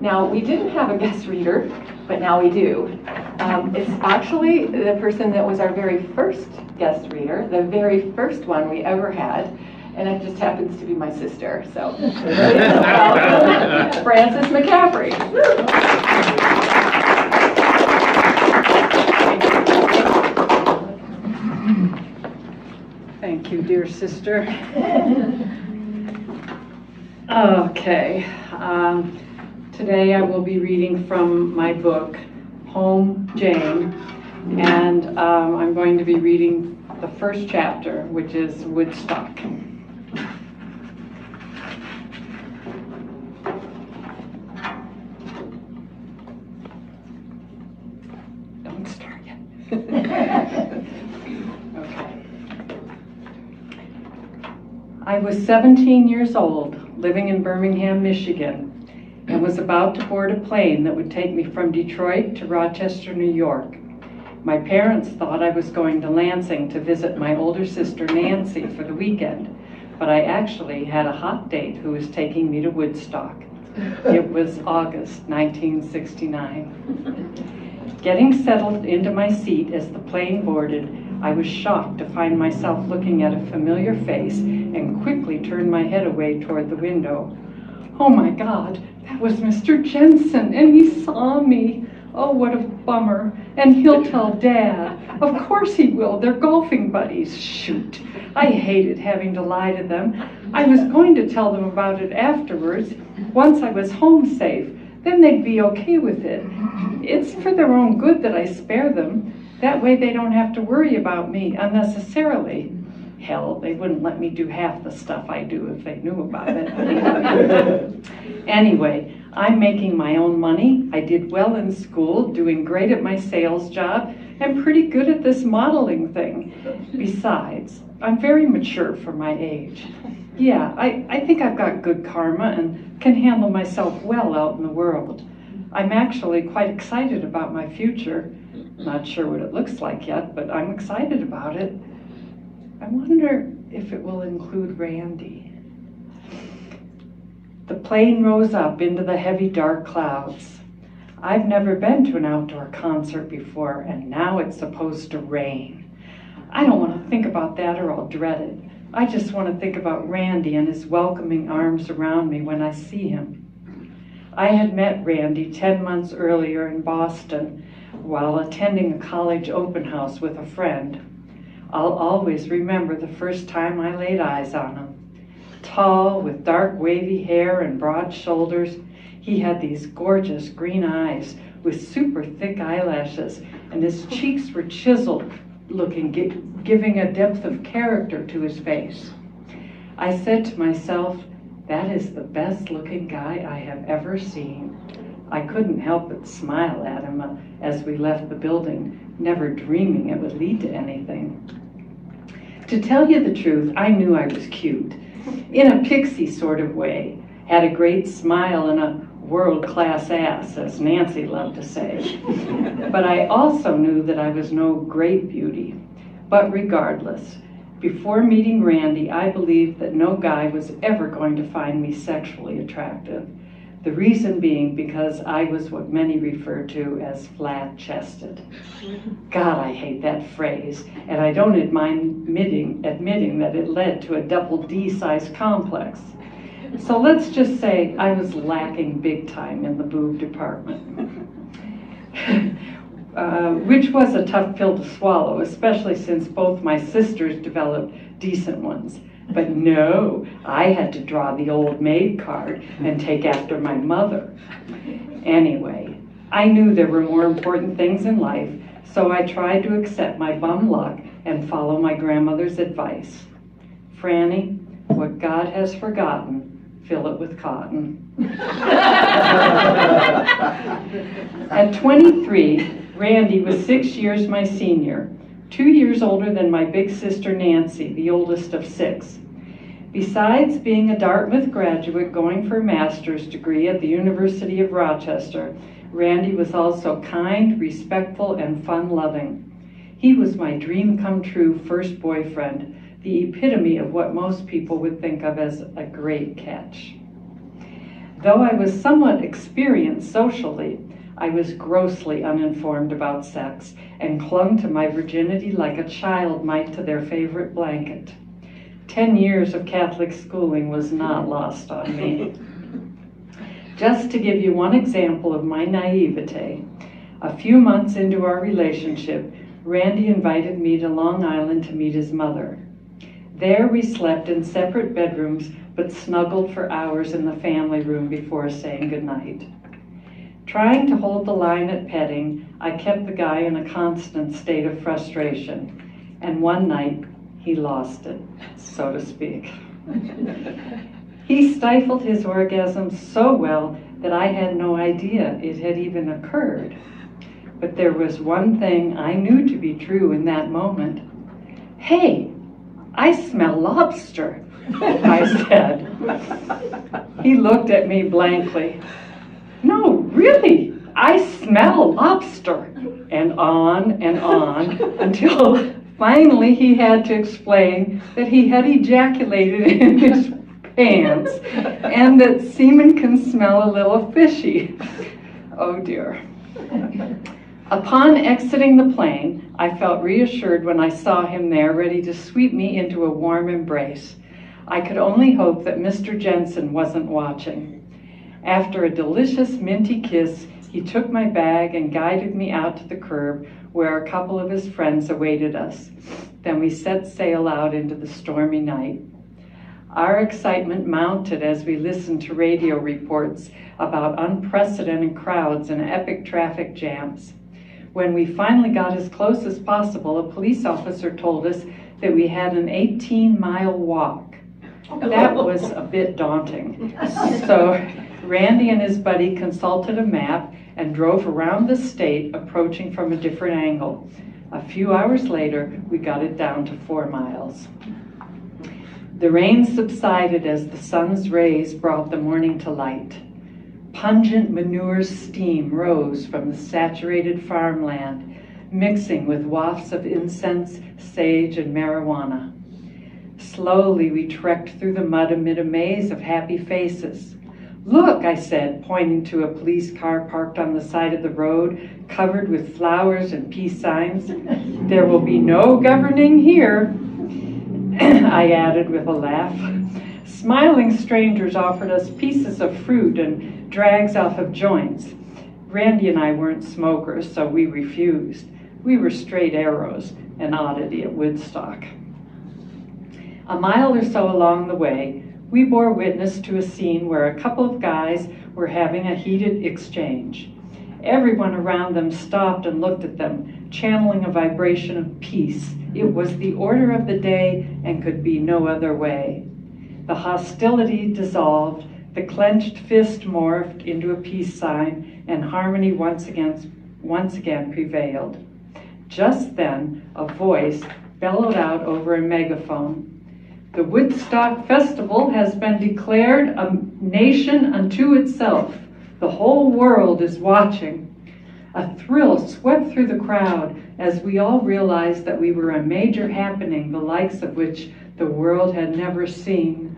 Now, we didn't have a guest reader, but now we do. It's actually the person that was our very first guest reader, the very first one we ever had, and it just happens to be my sister. So, welcome, Frances McCaffrey. Thank you, dear sister. Okay, today I will be reading from my book, Home, Jayne, and I'm going to be reading the first chapter, which is Woodstock. Don't start yet. Okay. I was 17 years old, living in Birmingham, Michigan, and was about to board a plane that would take me from Detroit to Rochester, New York. My parents thought I was going to Lansing to visit my older sister Nancy for the weekend, but I actually had a hot date who was taking me to Woodstock. It was August 1969. Getting settled into my seat as the plane boarded, I was shocked to find myself looking at a familiar face and quickly turned my head away toward the window. Oh my God, that was Mr. Jensen, and he saw me. Oh, what a bummer. And he'll tell Dad. Of course he will. They're golfing buddies. Shoot. I hated having to lie to them. I was going to tell them about it afterwards, once I was home safe. Then they'd be okay with it. It's for their own good that I spare them. That way they don't have to worry about me unnecessarily. Hell, they wouldn't let me do half the stuff I do if they knew about it. Anyway, I'm making my own money. I did well in school, doing great at my sales job, and pretty good at this modeling thing. Besides, I'm very mature for my age. Yeah, I think I've got good karma and can handle myself well out in the world. I'm actually quite excited about my future. Not sure what it looks like yet, but I'm excited about it. I wonder if it will include Randy. The plane rose up into the heavy dark clouds. I've never been to an outdoor concert before, and now it's supposed to rain. I don't want to think about that or I'll dread it. I just want to think about Randy and his welcoming arms around me when I see him. I had met Randy 10 months earlier in Boston while attending a college open house with a friend. I'll always remember the first time I laid eyes on him. Tall, with dark wavy hair and broad shoulders, he had these gorgeous green eyes with super thick eyelashes, and his cheeks were chiseled looking, giving a depth of character to his face. I said to myself, that is the best looking guy I have ever seen. I couldn't help but smile at him as we left the building, never dreaming it would lead to anything. To tell you the truth, I knew I was cute, in a pixie sort of way, had a great smile and a world-class ass, as Nancy loved to say. But I also knew that I was no great beauty. But regardless, before meeting Randy, I believed that no guy was ever going to find me sexually attractive. The reason being because I was what many refer to as flat-chested. God, I hate that phrase, and I don't mind admitting that it led to a double D-size complex. So let's just say I was lacking big time in the boob department, which was a tough pill to swallow, especially since both my sisters developed decent ones. But no, I had to draw the old maid card and take after my mother. Anyway, I knew there were more important things in life, so I tried to accept my bum luck and follow my grandmother's advice. Frannie, what God has forgotten, fill it with cotton. At 23, Randy was 6 years my senior, 2 years older than my big sister Nancy, the oldest of 6. Besides being a Dartmouth graduate going for a master's degree at the University of Rochester, Randy was also kind, respectful, and fun-loving. He was my dream-come-true first boyfriend, the epitome of what most people would think of as a great catch. Though I was somewhat experienced socially, I was grossly uninformed about sex and clung to my virginity like a child might to their favorite blanket. 10 years of Catholic schooling was not lost on me. Just to give you one example of my naivete, a few months into our relationship, Randy invited me to Long Island to meet his mother. There we slept in separate bedrooms, but snuggled for hours in the family room before saying goodnight. Trying to hold the line at petting, I kept the guy in a constant state of frustration, and one night he lost it, so to speak. He stifled his orgasm so well that I had no idea it had even occurred. But there was one thing I knew to be true in that moment. "Hey, I smell lobster," I said. He looked at me blankly. "No, really, I smell lobster," and on until finally he had to explain that he had ejaculated in his pants and that semen can smell a little fishy. Oh dear. Upon exiting the plane, I felt reassured when I saw him there ready to sweep me into a warm embrace. I could only hope that Mr. Jensen wasn't watching. After a delicious minty kiss, he took my bag and guided me out to the curb where a couple of his friends awaited us. Then we set sail out into the stormy night. Our excitement mounted as we listened to radio reports about unprecedented crowds and epic traffic jams. When we finally got as close as possible, a police officer told us that we had an 18-mile walk. That was a bit daunting. So Randy and his buddy consulted a map and drove around the state, approaching from a different angle. A few hours later, we got it down to 4 miles. The rain subsided as the sun's rays brought the morning to light. Pungent manure steam rose from the saturated farmland, mixing with wafts of incense, sage, and marijuana. Slowly we trekked through the mud amid a maze of happy faces. "Look," I said, pointing to a police car parked on the side of the road, covered with flowers and peace signs. "There will be no governing here," I added with a laugh. Smiling strangers offered us pieces of fruit and drags off of joints. Randy and I weren't smokers, so we refused. We were straight arrows, an oddity at Woodstock. A mile or so along the way, we bore witness to a scene where a couple of guys were having a heated exchange. Everyone around them stopped and looked at them, channeling a vibration of peace. It was the order of the day and could be no other way. The hostility dissolved, the clenched fist morphed into a peace sign, and harmony once again prevailed. Just then, a voice bellowed out over a megaphone. "The Woodstock Festival has been declared a nation unto itself. The whole world is watching." A thrill swept through the crowd as we all realized that we were a major happening, the likes of which the world had never seen.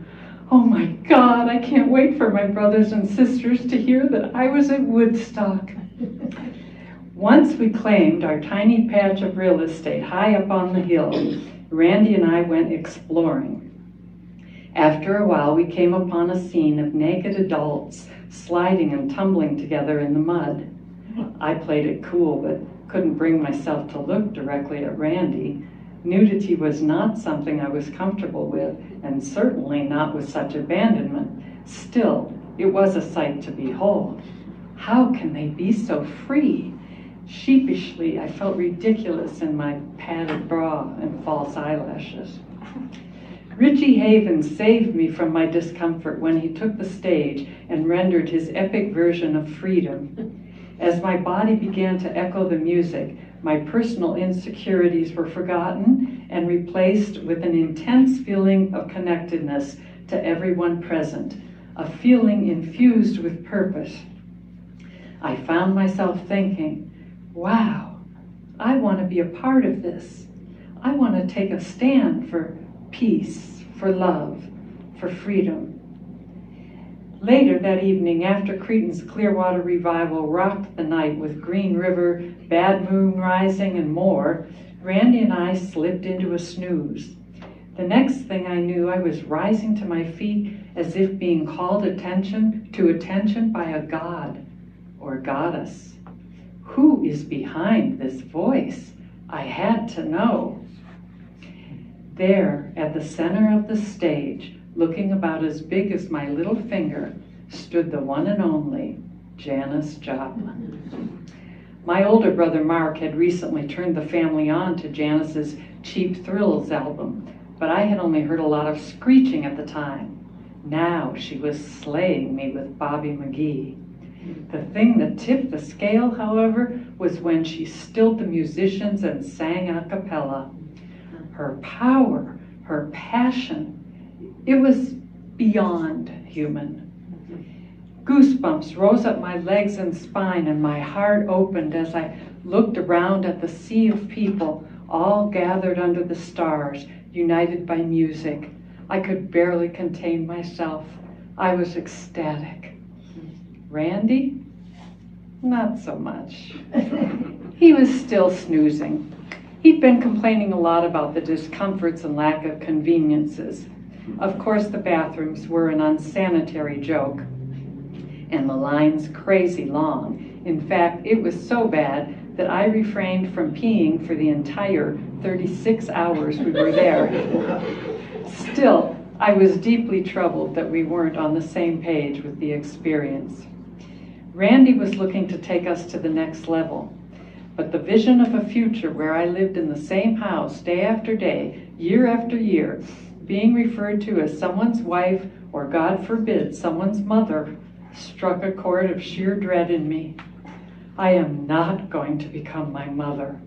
Oh my God, I can't wait for my brothers and sisters to hear that I was at Woodstock. Once we claimed our tiny patch of real estate high up on the hill, Randy and I went exploring. After a while, we came upon a scene of naked adults sliding and tumbling together in the mud. I played it cool, but couldn't bring myself to look directly at Randy. Nudity was not something I was comfortable with, and certainly not with such abandonment. Still, it was a sight to behold. How can they be so free? Sheepishly, I felt ridiculous in my padded bra and false eyelashes. Richie Havens saved me from my discomfort when he took the stage and rendered his epic version of Freedom. As my body began to echo the music, my personal insecurities were forgotten and replaced with an intense feeling of connectedness to everyone present, a feeling infused with purpose. I found myself thinking, wow, I want to be a part of this. I want to take a stand for peace, for love, for freedom. Later that evening, after Creton's Clearwater Revival rocked the night with Green River, Bad Moon Rising, and more, Randy and I slipped into a snooze. The next thing I knew, I was rising to my feet as if being called to attention by a god or goddess. Who is behind this voice? I had to know. There, at the center of the stage, looking about as big as my little finger, stood the one and only Janis Joplin. My older brother Mark had recently turned the family on to Janis's Cheap Thrills album, but I had only heard a lot of screeching at the time. Now she was slaying me with Bobby McGee. The thing that tipped the scale, however, was when she stilled the musicians and sang a cappella. Her power, her passion, it was beyond human. Goosebumps rose up my legs and spine, and my heart opened as I looked around at the sea of people, all gathered under the stars, united by music. I could barely contain myself. I was ecstatic. Randy? Not so much. He was still snoozing. He'd been complaining a lot about the discomforts and lack of conveniences. Of course, the bathrooms were an unsanitary joke, and the lines crazy long. In fact, it was so bad that I refrained from peeing for the entire 36 hours we were there. Still, I was deeply troubled that we weren't on the same page with the experience. Randy was looking to take us to the next level, but the vision of a future where I lived in the same house day after day, year after year, being referred to as someone's wife or, God forbid, someone's mother, struck a chord of sheer dread in me. I am not going to become my mother.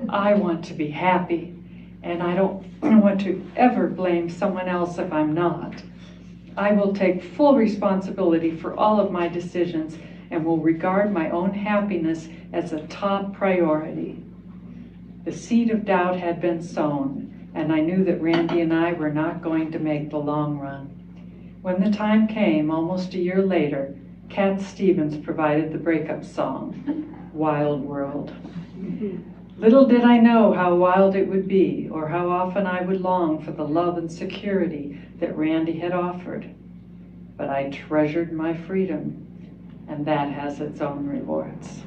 I want to be happy, and I don't want to ever blame someone else if I'm not. I will take full responsibility for all of my decisions and will regard my own happiness as a top priority. The seed of doubt had been sown, and I knew that Randy and I were not going to make the long run. When the time came, almost a year later, Cat Stevens provided the breakup song, Wild World. Little did I know how wild it would be, or how often I would long for the love and security that Randy had offered. But I treasured my freedom, and that has its own rewards.